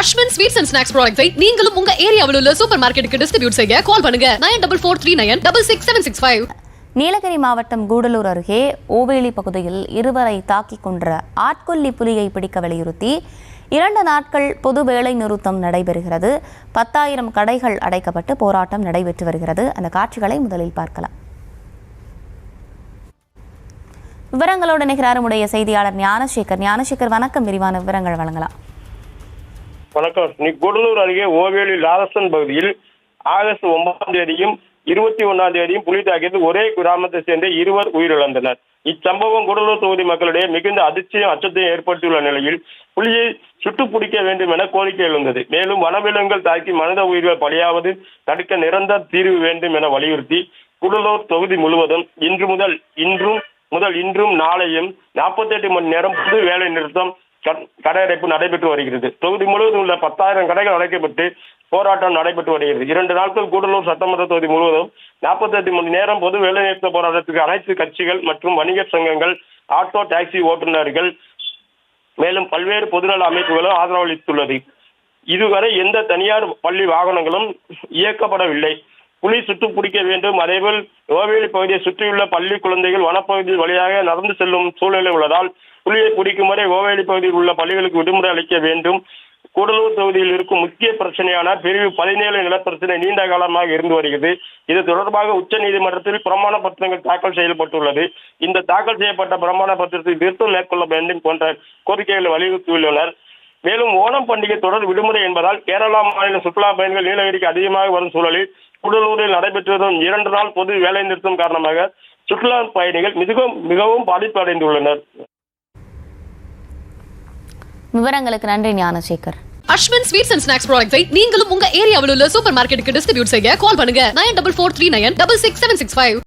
Ashwin sweets and snacks ப்ராடக்ட்ஸை நீங்களும் உங்க ஏரியாவில் உள்ள சூப்பர் மார்க்கெட்டுக்கு டிஸ்ட்ரிபியூட் செய்ய கால் பண்ணுங்க 9443966765. நீலகிரி மாவட்டம் கூடலூர் அருகே ஓவேலி பகுதியில் இருவரை தாக்கிக் கொன்ற ஆட்கொல்லி புலியை பிடிக்க வலியுறுத்தி 2 நாட்கள் பொது வேலை நிறுத்தம் நடைபெறுகிறது. 10,000 கடைகள் அடைக்கப்பட்டு போராட்டம் நடைபெற்று வருகிறது. அந்த காட்சிகளை முதலில் பார்க்கலாம். விவரங்களோடு நிகரார் உடைய செய்தியாளர் ஞானசேகர், வணக்கம். விரிவான விவரங்கள் வழங்கலாம். வணக்கம். கூடலூர் அருகே ஓவேலி லாரசன் பகுதியில் ஆகஸ்ட் 9ஆம் தேதியும் 21ஆம் தேதியும் புலி தாக்கியது ஒரே கிராமத்தை சேர்ந்த 2 உயிரிழந்தனர். இச்சம்பவம் கூடலூர் தொகுதி மக்களிடையே மிகுந்த அதிர்ச்சியும் அச்சத்தையும் ஏற்படுத்தியுள்ள நிலையில் புலியை சுட்டு பிடிக்க வேண்டும் என கோரிக்கை எழுந்தது. மேலும் வனவிலங்குகள் தாக்கி மனித உயிர்கள் பலியாவது தடுக்க நிரந்தர தீர்வு வேண்டும் என வலியுறுத்தி கூடலூர் தொகுதி முழுவதும் இன்றும் நாளையும் 48 மணி நேரம் பொது வேலை நிறுத்தம் கடையடைப்பு நடைபெற்று வருகிறது. தொகுதி முழுவதும் உள்ள 10,000 கடைகள் அடைக்கப்பட்டு போராட்டம் நடைபெற்று வருகிறது. 2 நாட்கள் கூடலூர் சட்டமன்ற தொகுதி முழுவதும் 48 மணி நேரம் பொது வேலைநிறுத்த போராட்டத்துக்கு அனைத்து கட்சிகள் மற்றும் வணிகர் சங்கங்கள், ஆட்டோ டாக்ஸி ஓட்டுநர்கள் மேலும் பல்வேறு பொதுநல அமைப்புகளும் ஆதரவளித்துள்ளது. இதுவரை எந்த தனியார் பள்ளி வாகனங்களும் இயக்கப்படவில்லை. புலி சுட்டு பிடிக்க வேண்டும். அதேபோல் ஓவேலி பகுதியை சுற்றியுள்ள பள்ளி குழந்தைகள் வனப்பகுதி வழியாக நடந்து செல்லும் சூழ்நிலை உள்ளதால் புலியை பிடிக்கும் வரை ஓவேலி பகுதியில் உள்ள பள்ளிகளுக்கு விடுமுறை அளிக்க வேண்டும். கூடலூர் தொகுதியில் இருக்கும் முக்கிய பிரச்சனையான பிரிவு 17 நிலப்பிரச்சனை நீண்ட காலமாக இருந்து வருகிறது. இது தொடர்பாக உச்ச நீதிமன்றத்தில் பிரமாண பத்திரங்கள் தாக்கல் செய்யப்பட்டுள்ளது. இந்த தாக்கல் செய்யப்பட்ட பிரமாண பத்திரத்தில் திருத்தம் மேற்கொள்ள வேண்டும் போன்ற கோரிக்கைகளை வலியுறுத்தியுள்ளனர். மேலும் ஓணம் பண்டிகை தொடர் விடுமுறை என்பதால் கேரளா மாநில சுற்றுலா பயணிகள் நீலகிரிக்கு அதிகமாக வரும் சூழலில் கூடலூரில் நடைபெற்று வரும் 2 நாள் பொது வேலை நிறுத்தம் காரணமாக சுற்றுலா பயணிகள் மிகவும் பாதிப்பு அடைந்துள்ளனர். விவரங்களுக்கு நன்றி Gnanasekar. Ashwin sweets and snacks ப்ராடக்ட்ஸை நீங்களும் உங்க ஏரியாவில் உள்ள சூப்பர் மார்க்கெட்டுக்கு டிஸ்ட்ரிபியூட் செய்ய கால் பண்ணுங்க 9443966765.